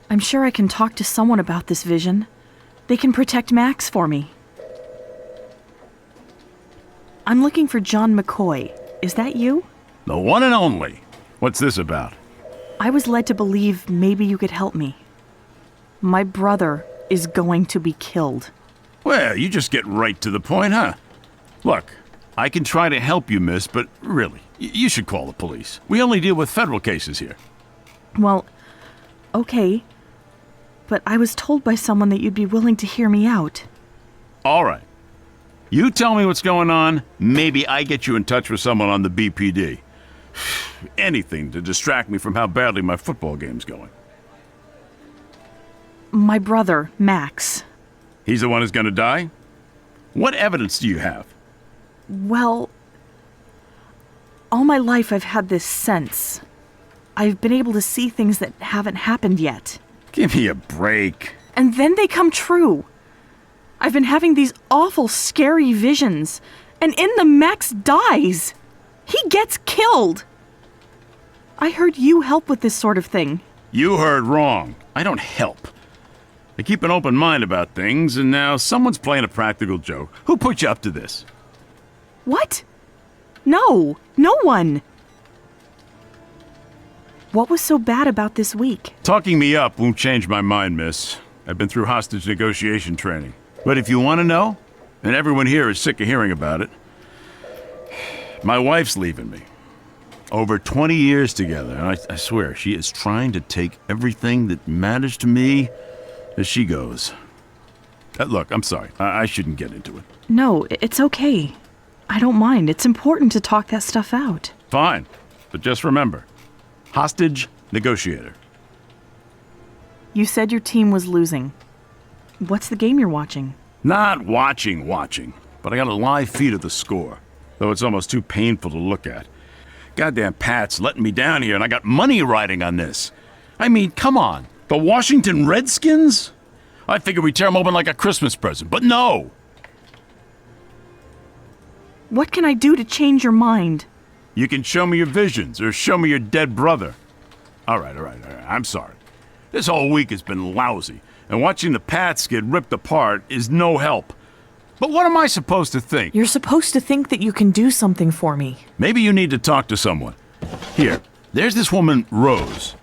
I'm sure I can talk to someone about this vision. They can protect Max for me. I'm looking for John McCoy. Is that you? The one and only. What's this about? I was led to believe maybe you could help me. My brother is going to be killed. Well, you just get right to the point, huh? Look, I can try to help you, miss, but really, you should call the police. We only deal with federal cases here. Well, okay. But I was told by someone that you'd be willing to hear me out. All right. You tell me what's going on, maybe I get you in touch with someone on the BPD. Anything to distract me from how badly my football game's going. My brother, Max. He's the one who's gonna die? What evidence do you have? Well, all my life I've had this sense. I've been able to see things that haven't happened yet. Give me a break. And then they come true. I've been having these awful, scary visions, and in them Max dies. He gets killed. I heard you help with this sort of thing. You heard wrong. I don't help. I keep an open mind about things, and now someone's playing a practical joke. Who put you up to this? What? No one. What was so bad about this week? Talking me up won't change my mind, miss. I've been through hostage negotiation training. But if you want to know, and everyone here is sick of hearing about it, my wife's leaving me. Over 20 years together, and I swear, she is trying to take everything that matters to me as she goes. Look, I'm sorry. I shouldn't get into it. No, it's okay. I don't mind. It's important to talk that stuff out. Fine. But just remember, hostage negotiator. You said your team was losing. What's the game you're watching? Not watching, but I got a live feed of the score, though it's almost too painful to look at. Goddamn Pat's letting me down here, and I got money riding on this. I mean, come on. The Washington Redskins? I figured we'd tear them open like a Christmas present, but no! What can I do to change your mind? You can show me your visions, or show me your dead brother. All right. I'm sorry. This whole week has been lousy, and watching the Pats get ripped apart is no help. But what am I supposed to think? You're supposed to think that you can do something for me. Maybe you need to talk to someone. Here, there's this woman, Rose.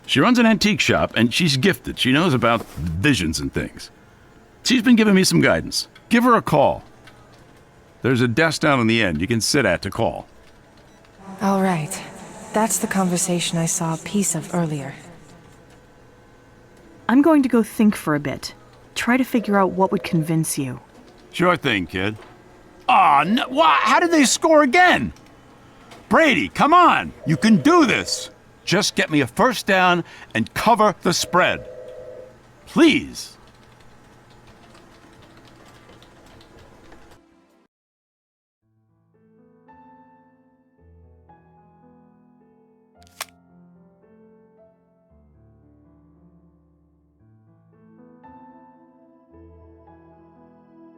She runs an antique shop, and she's gifted. She knows about visions and things. She's been giving me some guidance. Give her a call. There's a desk down in the end you can sit at to call. All right. That's the conversation I saw a piece of earlier. I'm going to go think for a bit. Try to figure out what would convince you. Sure thing, kid. Aw, no, how did they score again? Brady, come on! You can do this! Just get me a first down and cover the spread. Please.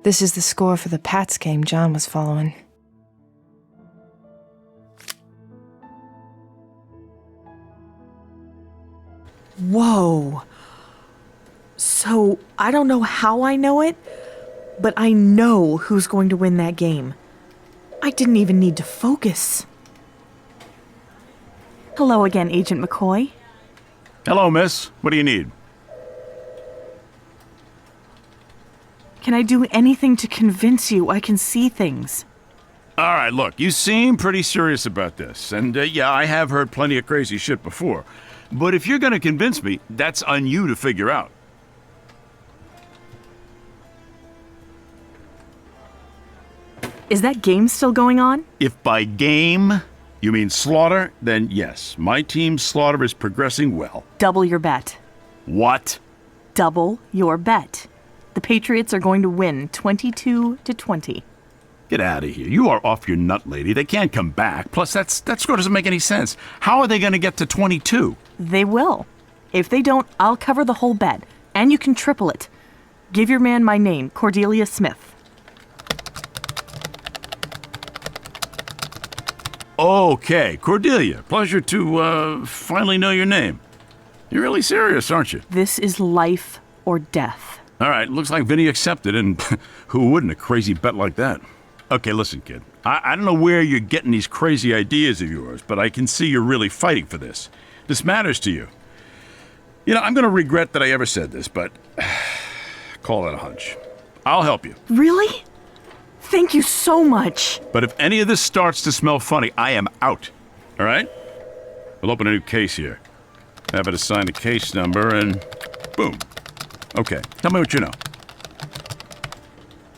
This is the score for the Pats game John was following. Whoa. So, I don't know how I know it, but I know who's going to win that game. I didn't even need to focus. Hello again, Agent McCoy. Hello, miss. What do you need? Can I do anything to convince you I can see things? All right, look, you seem pretty serious about this. And yeah, I have heard plenty of crazy shit before. But if you're going to convince me, that's on you to figure out. Is that game still going on? If by game you mean slaughter, then yes, my team's slaughter is progressing well. Double your bet. What? Double your bet. The Patriots are going to win 22-20. Get out of here. You are off your nut, lady. They can't come back. Plus, that score doesn't make any sense. How are they going to get to 22? They will. If they don't, I'll cover the whole bet. And you can triple it. Give your man my name, Cordelia Smith. Okay, Cordelia. Pleasure to finally know your name. You're really serious, aren't you? This is life or death. All right, looks like Vinny accepted, and who wouldn't, a crazy bet like that? Okay, listen, kid. I don't know where you're getting these crazy ideas of yours, but I can see you're really fighting for this. This matters to you. You know, I'm going to regret that I ever said this, but call it a hunch. I'll help you. Really? Thank you so much. But if any of this starts to smell funny, I am out. All right? We'll open a new case here. Have it assign a case number, and boom. Okay, tell me what you know.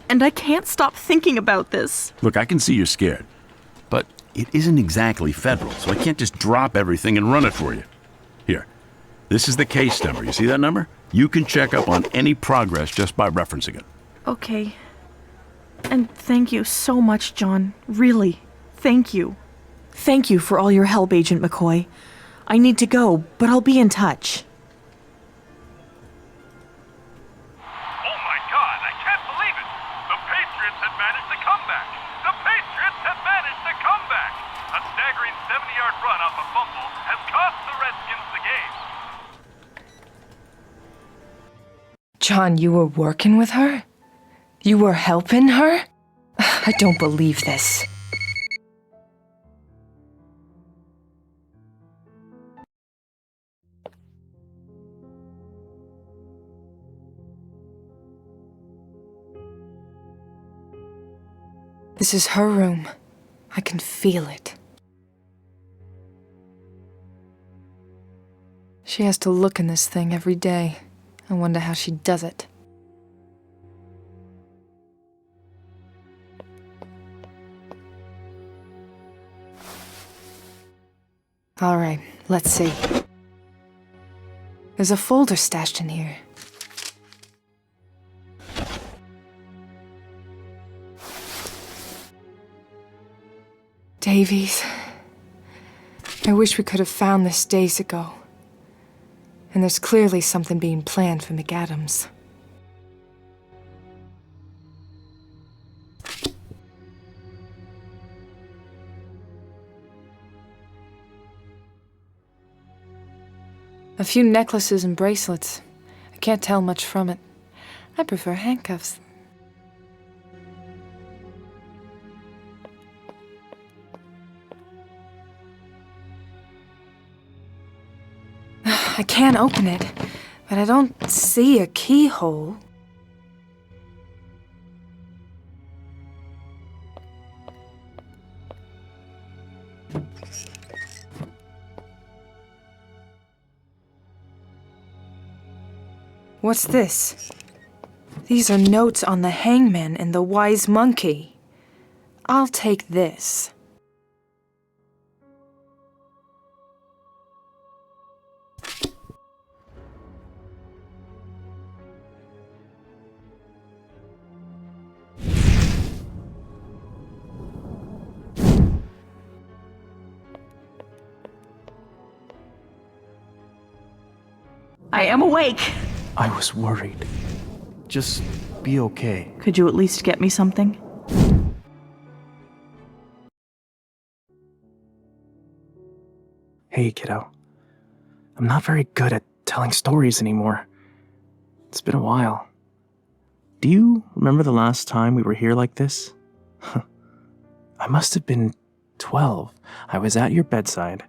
And I can't stop thinking about this. Look, I can see you're scared, but it isn't exactly federal, so I can't just drop everything and run it for you. Here, this is the case number. You see that number? You can check up on any progress just by referencing it. Okay. And thank you so much, John. Really, thank you. Thank you for all your help, Agent McCoy. I need to go, but I'll be in touch. Oh my God, I can't believe it! The Patriots have managed to come back! The Patriots have managed to come back! A staggering 70-yard run off a fumble has cost the Redskins the game. John, you were working with her? You were helping her? I don't believe this. This is her room. I can feel it. She has to look in this thing every day. I wonder how she does it. All right, let's see. There's a folder stashed in here. Davies. I wish we could have found this days ago. And there's clearly something being planned for McAdams. A few necklaces and bracelets. I can't tell much from it. I prefer handcuffs. I can't open it, but I don't see a keyhole. What's this? These are notes on the hangman and the wise monkey. I'll take this. I am awake. I was worried. Just be okay. Could you at least get me something? Hey, kiddo. I'm not very good at telling stories anymore. It's been a while. Do you remember the last time we were here like this? I must have been 12. I was at your bedside,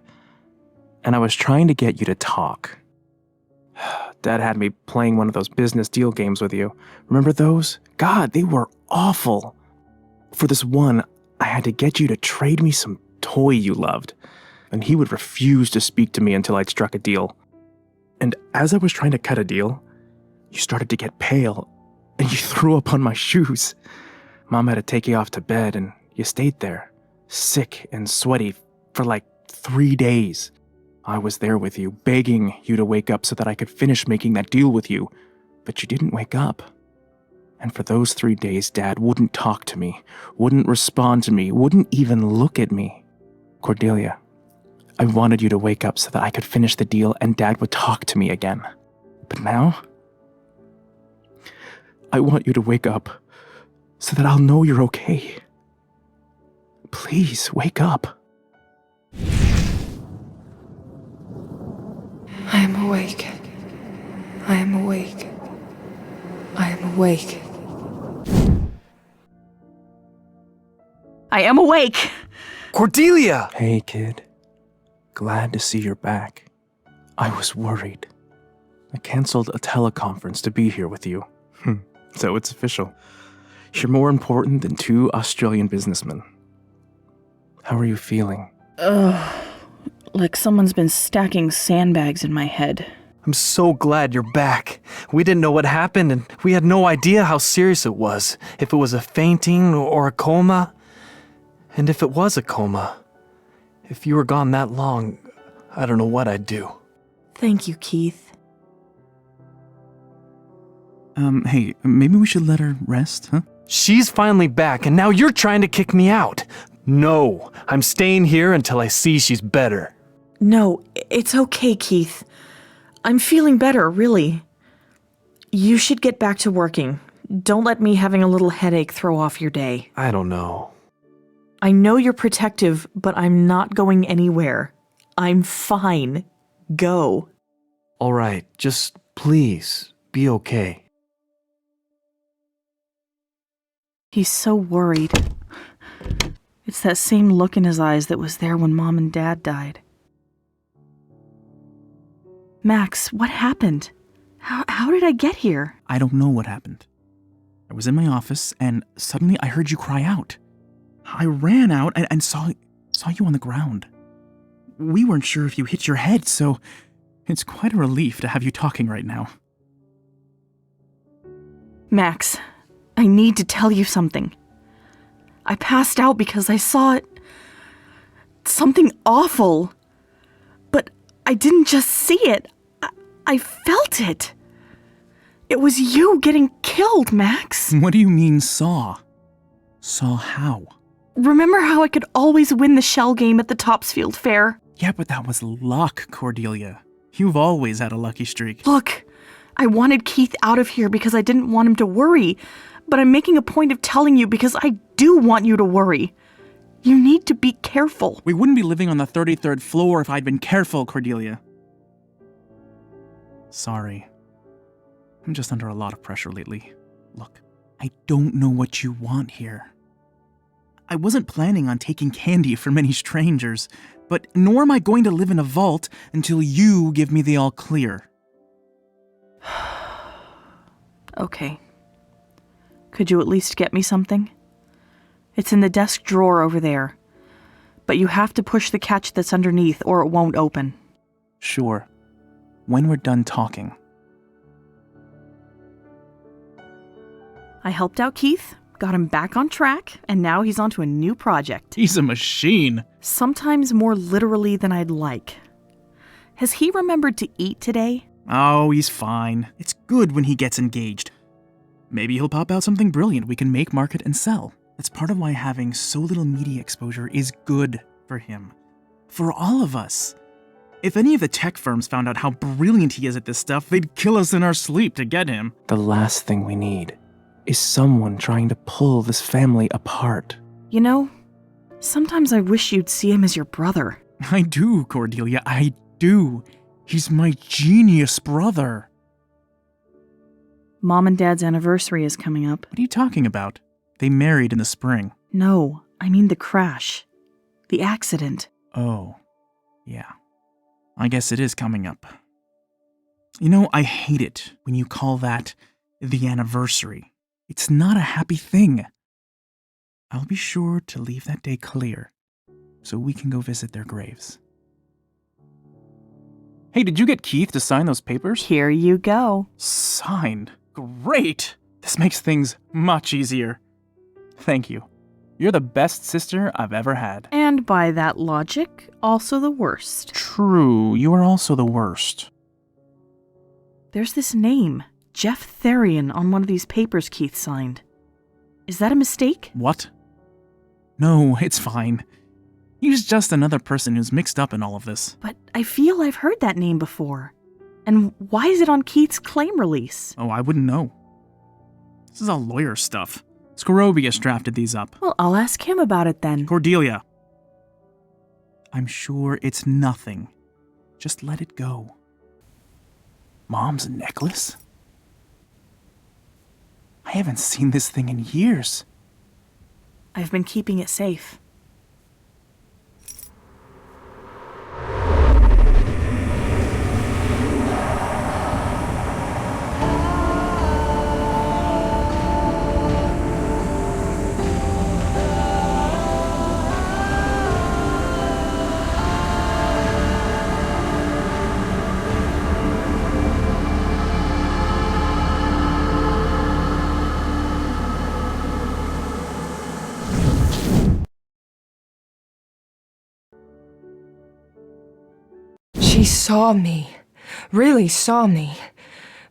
and I was trying to get you to talk. Dad had me playing one of those business deal games with you. Remember those? God, they were awful. For this one, I had to get you to trade me some toy you loved, and he would refuse to speak to me until I'd struck a deal. And as I was trying to cut a deal, you started to get pale, and you threw up on my shoes. Mom had to take you off to bed, and you stayed there, sick and sweaty, for like 3 days. I was there with you, begging you to wake up so that I could finish making that deal with you, but you didn't wake up. And for those 3 days, Dad wouldn't talk to me, wouldn't respond to me, wouldn't even look at me. Cordelia, I wanted you to wake up so that I could finish the deal and Dad would talk to me again. But now, I want you to wake up so that I'll know you're okay. Please, wake up. I'm awake. I am awake. I am awake. I am awake. Cordelia! Hey, kid. Glad to see you're back. I was worried. I canceled a teleconference to be here with you. So it's official. You're more important than 2 Australian businessmen. How are you feeling? Like someone's been stacking sandbags in my head. I'm so glad you're back. We didn't know what happened, and we had no idea how serious it was. If it was a fainting or a coma. And if it was a coma, if you were gone that long, I don't know what I'd do. Thank you, Keith. Hey, maybe we should let her rest, huh? She's finally back, and now you're trying to kick me out. No, I'm staying here until I see she's better. No, it's okay, Keith. I'm feeling better, really. You should get back to working. Don't let me having a little headache throw off your day. I don't know. I know you're protective, but I'm not going anywhere. I'm fine. Go. All right, just please be okay. He's so worried. It's that same look in his eyes that was there when Mom and Dad died. Max, what happened? How did I get here? I don't know what happened. I was in my office, and suddenly I heard you cry out. I ran out and saw you on the ground. We weren't sure if you hit your head, so it's quite a relief to have you talking right now. Max, I need to tell you something. I passed out because I saw it. Something awful. But I didn't just see it. I felt it. It was you getting killed, Max. What do you mean, saw? Saw how? Remember how I could always win the shell game at the Topsfield Fair? Yeah, but that was luck, Cordelia. You've always had a lucky streak. Look, I wanted Keith out of here because I didn't want him to worry, but I'm making a point of telling you because I do want you to worry. You need to be careful. We wouldn't be living on the 33rd floor if I'd been careful, Cordelia. Sorry. I'm just under a lot of pressure lately. Look, I don't know what you want here. I wasn't planning on taking candy from any strangers, but nor am I going to live in a vault until you give me the all clear. Okay. Could you at least get me something? It's in the desk drawer over there. But you have to push the catch that's underneath or it won't open. Sure. When we're done talking. I helped out Keith, got him back on track, and now he's onto a new project. He's a machine. Sometimes more literally than I'd like. Has he remembered to eat today? Oh, he's fine. It's good when he gets engaged. Maybe he'll pop out something brilliant we can make, market, and sell. That's part of why having so little media exposure is good for him. For all of us. If any of the tech firms found out how brilliant he is at this stuff, they'd kill us in our sleep to get him. The last thing we need is someone trying to pull this family apart. You know, sometimes I wish you'd see him as your brother. I do, Cordelia, I do. He's my genius brother. Mom and Dad's anniversary is coming up. What are you talking about? They married in the spring. No, I mean the crash. The accident. Oh, yeah. I guess it is coming up. You know, I hate it when you call that the anniversary. It's not a happy thing. I'll be sure to leave that day clear so we can go visit their graves. Hey, did you get Keith to sign those papers? Here you go. Signed? Great! This makes things much easier. Thank you. You're the best sister I've ever had. And by that logic, also the worst. True, you are also the worst. There's this name, Jeff Therian, on one of these papers Keith signed. Is that a mistake? What? No, it's fine. He's just another person who's mixed up in all of this. But I feel I've heard that name before. And why is it on Keith's claim release? Oh, I wouldn't know. This is all lawyer stuff. Scorobius drafted these up. Well, I'll ask him about it then. Cordelia. I'm sure it's nothing. Just let it go. Mom's necklace? I haven't seen this thing in years. I've been keeping it safe. She saw me. Really saw me.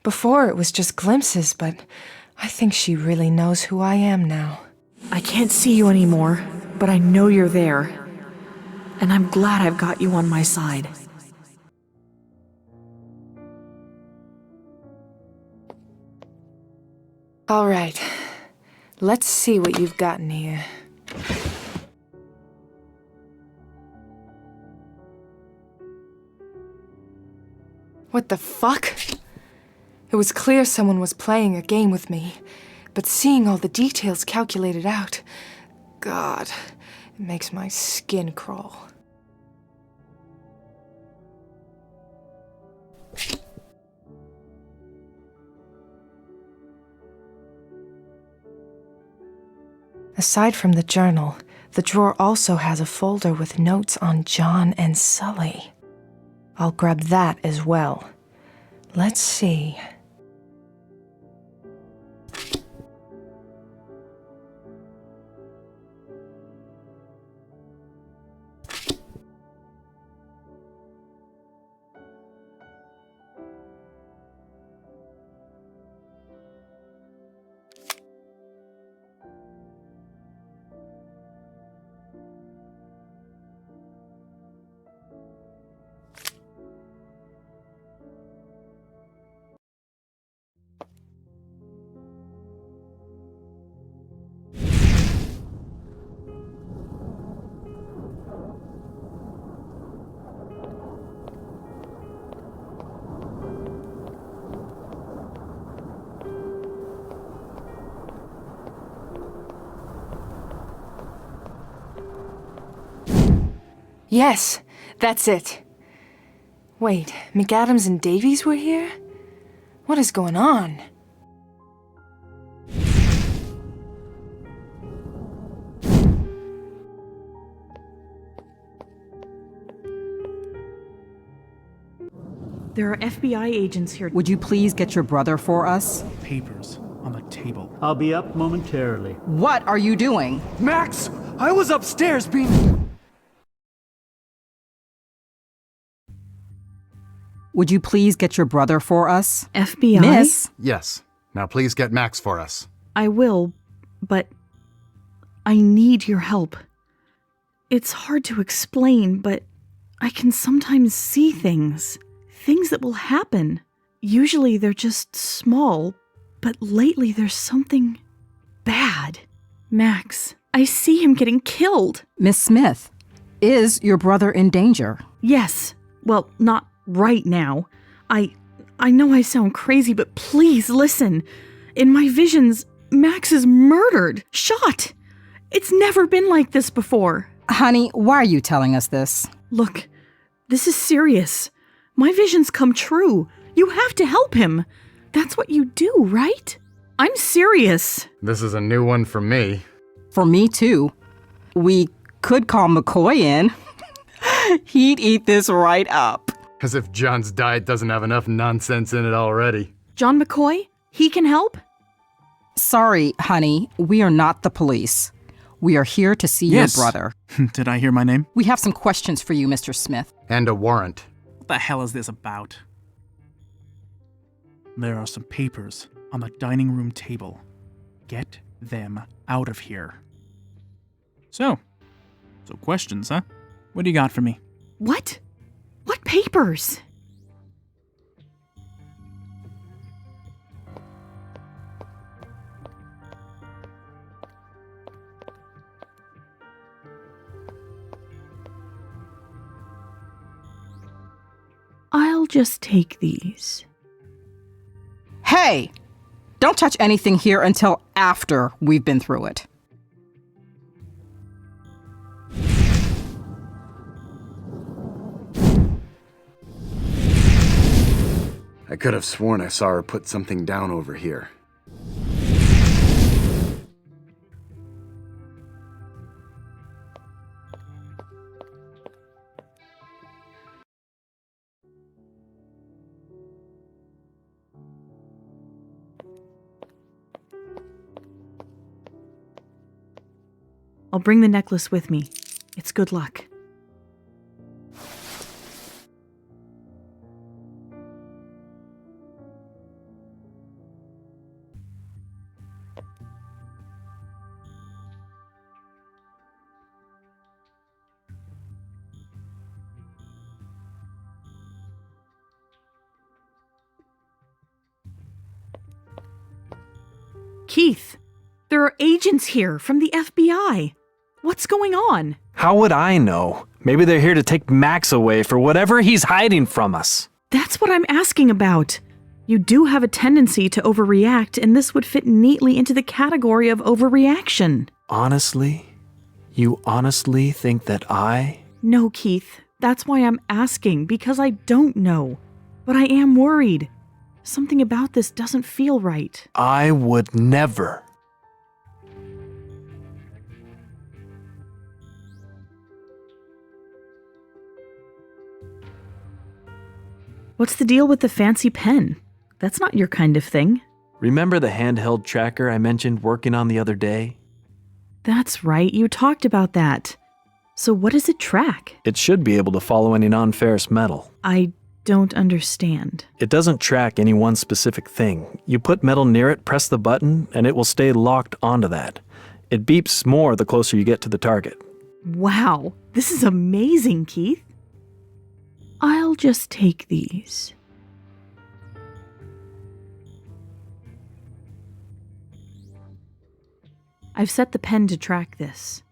Before it was just glimpses, but I think she really knows who I am now. I can't see you anymore, but I know you're there. And I'm glad I've got you on my side. All right. Let's see what you've gotten here. What the fuck? It was clear someone was playing a game with me, but seeing all the details calculated out, God, it makes my skin crawl. Aside from the journal, the drawer also has a folder with notes on John and Sully. I'll grab that as well. Let's see. Yes, that's it. Wait, McAdams and Davies were here? What is going on? There are FBI agents here. Would you please get your brother for us? Papers on the table. I'll be up momentarily. What are you doing? Max! I was upstairs being. Would you please get your brother for us? FBI? Miss? Yes. Now please get Max for us. I will, but I need your help. It's hard to explain, but I can sometimes see things. Things that will happen. Usually they're just small, but lately there's something bad. Max, I see him getting killed. Miss Smith, is your brother in danger? Yes. Well, not right now. I know I sound crazy, but please listen. In my visions, Max is murdered, shot. It's never been like this before. Honey, why are you telling us this? Look, this is serious. My visions come true. You have to help him. That's what you do, right? I'm serious. This is a new one for me. For me too. We could call McCoy in. He'd eat this right up. As if John's diet doesn't have enough nonsense in it already. John McCoy? He can help? Sorry, honey, we are not the police. We are here to see Yes. your brother. Did I hear my name? We have some questions for you, Mr. Smith. And a warrant. What the hell is this about? There are some papers on the dining room table. Get them out of here. So questions, huh? What do you got for me? What? What papers? I'll just take these. Hey! Don't touch anything here until after we've been through it. I could have sworn I saw her put something down over here. I'll bring the necklace with me. It's good luck. Keith, there are agents here from the FBI. What's going on? How would I know? Maybe they're here to take Max away for whatever he's hiding from us. That's what I'm asking about. You do have a tendency to overreact, and this would fit neatly into the category of overreaction. Honestly? You honestly think that I... No, Keith. That's why I'm asking, because I don't know. But I am worried. Something about this doesn't feel right. I would never. What's the deal with the fancy pen? That's not your kind of thing. Remember the handheld tracker I mentioned working on the other day? That's right, you talked about that. So what does it track? It should be able to follow any non-ferrous metal. I don't understand. It doesn't track any one specific thing. You put metal near it, press the button, and it will stay locked onto that. It beeps more the closer you get to the target. Wow, this is amazing, Keith. I'll just take these. I've set the pen to track this.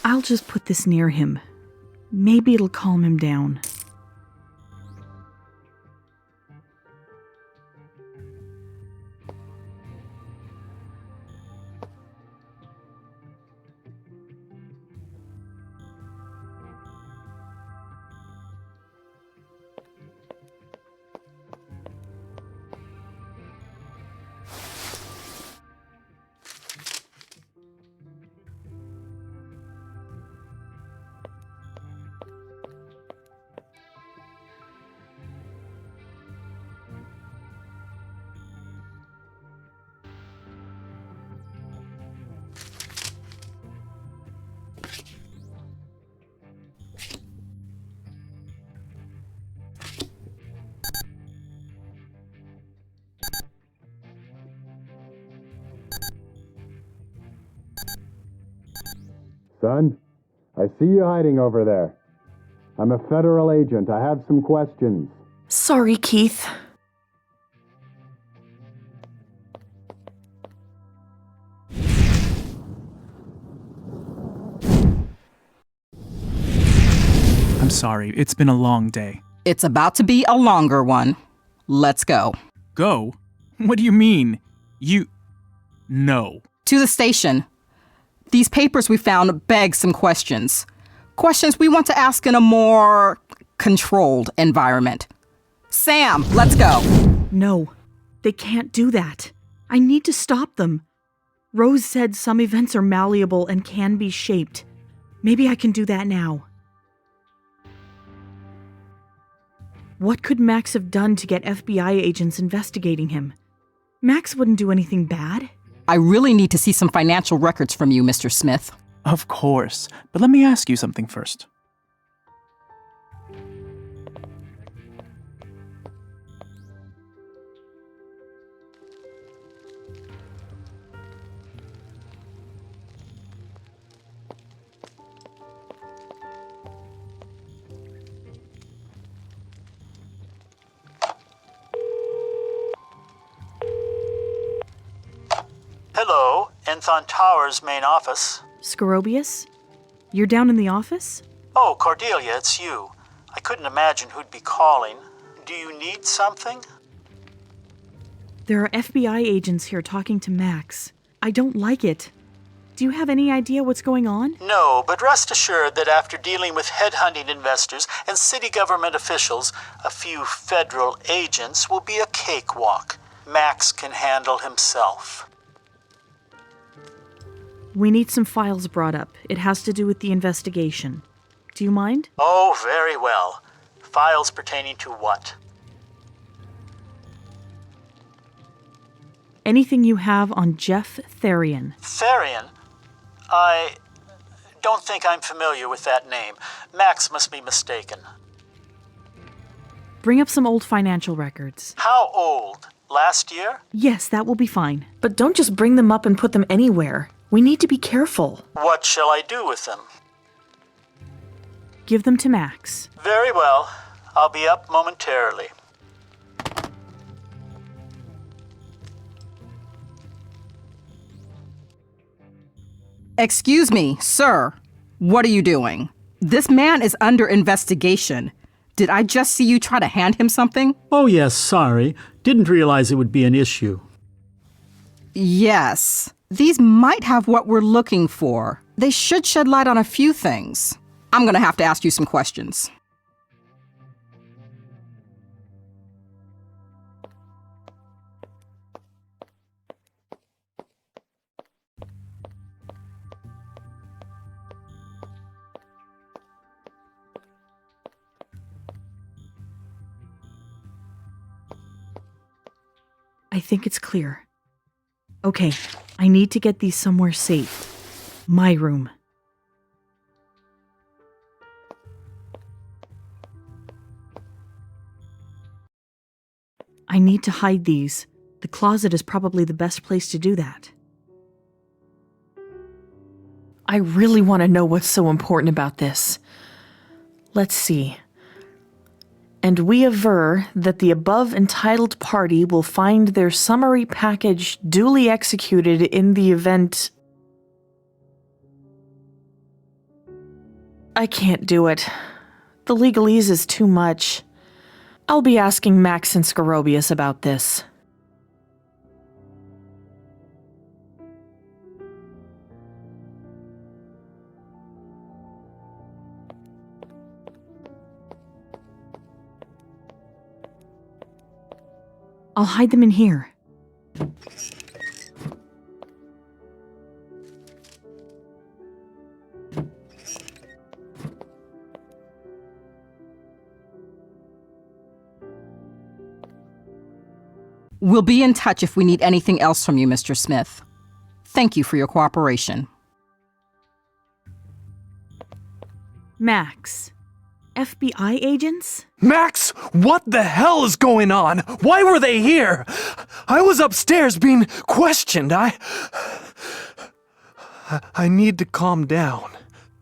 I'll just put this near him. Maybe it'll calm him down. Son, I see you hiding over there. I'm a federal agent. I have some questions. Sorry, Keith. I'm sorry, it's been a long day. It's about to be a longer one. Let's go. Go? What do you mean? No. To the station. These papers we found beg some questions. Questions we want to ask in a more controlled environment. Sam, let's go. No, they can't do that. I need to stop them. Rose said some events are malleable and can be shaped. Maybe I can do that now. What could Max have done to get FBI agents investigating him? Max wouldn't do anything bad. I really need to see some financial records from you, Mr. Smith. Of course, but let me ask you something first. Hello, Enthon Towers main office. Scorobius? You're down in the office? Oh, Cordelia, it's you. I couldn't imagine who'd be calling. Do you need something? There are FBI agents here talking to Max. I don't like it. Do you have any idea what's going on? No, but rest assured that after dealing with headhunting investors and city government officials, a few federal agents will be a cakewalk. Max can handle himself. We need some files brought up. It has to do with the investigation. Do you mind? Oh, very well. Files pertaining to what? Anything you have on Jeff Therian. Therian? I don't think I'm familiar with that name. Max must be mistaken. Bring up some old financial records. How old? Last year? Yes, that will be fine. But don't just bring them up and put them anywhere. We need to be careful. What shall I do with them? Give them to Max. Very well. I'll be up momentarily. Excuse me, sir. What are you doing? This man is under investigation. Did I just see you try to hand him something? Oh, yes, sorry. Didn't realize it would be an issue. Yes. These might have what we're looking for. They should shed light on a few things. I'm gonna have to ask you some questions. I think it's clear. Okay, I need to get these somewhere safe. My room. I need to hide these. The closet is probably the best place to do that. I really want to know what's so important about this. Let's see. And we aver that the above entitled party will find their summary package duly executed in the event... I can't do it. The legalese is too much. I'll be asking Max and Scorobius about this. I'll hide them in here. We'll be in touch if we need anything else from you, Mr. Smith. Thank you for your cooperation. Max. FBI agents? Max, what the hell is going on? Why were they here? I was upstairs being questioned. I need to calm down.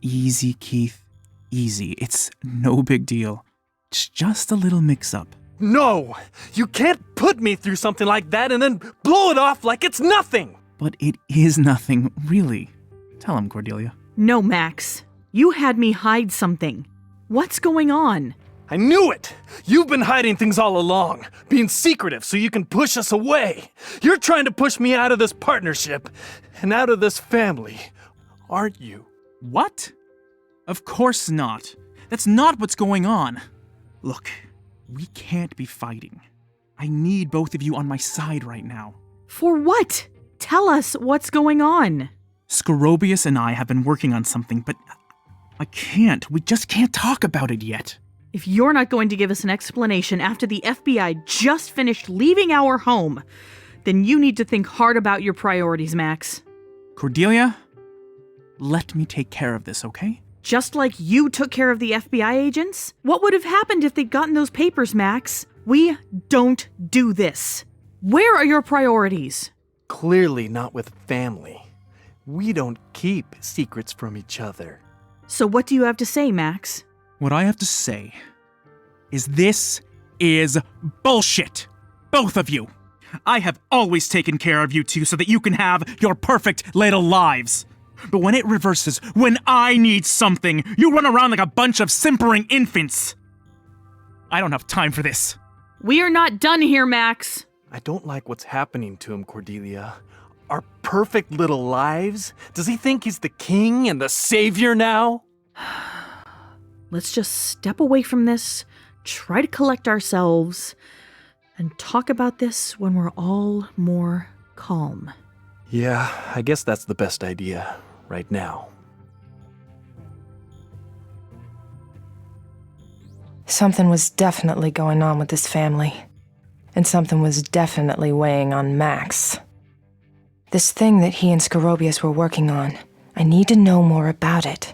Easy, Keith. Easy. It's no big deal. It's just a little mix-up. No! You can't put me through something like that and then blow it off like it's nothing! But it is nothing, really. Tell him, Cordelia. No, Max. You had me hide something. What's going on? I knew it! You've been hiding things all along, being secretive so you can push us away. You're trying to push me out of this partnership and out of this family, aren't you? What? Of course not. That's not what's going on. Look, we can't be fighting. I need both of you on my side right now. For what? Tell us what's going on. Scorobius and I have been working on something, but I can't. We just can't talk about it yet. If you're not going to give us an explanation after the FBI just finished leaving our home, then you need to think hard about your priorities, Max. Cordelia, let me take care of this, okay? Just like you took care of the FBI agents? What would have happened if they'd gotten those papers, Max? We don't do this. Where are your priorities? Clearly not with family. We don't keep secrets from each other. So what do you have to say, Max? What I have to say is this is bullshit. Both of you. I have always taken care of you two so that you can have your perfect little lives. But when it reverses, when I need something, you run around like a bunch of simpering infants. I don't have time for this. We are not done here, Max. I don't like what's happening to him, Cordelia. Our perfect little lives? Does he think he's the king and the savior now? Let's just step away from this, try to collect ourselves, and talk about this when we're all more calm. Yeah, I guess that's the best idea right now. Something was definitely going on with this family. And something was definitely weighing on Max. This thing that he and Scorobius were working on, I need to know more about it.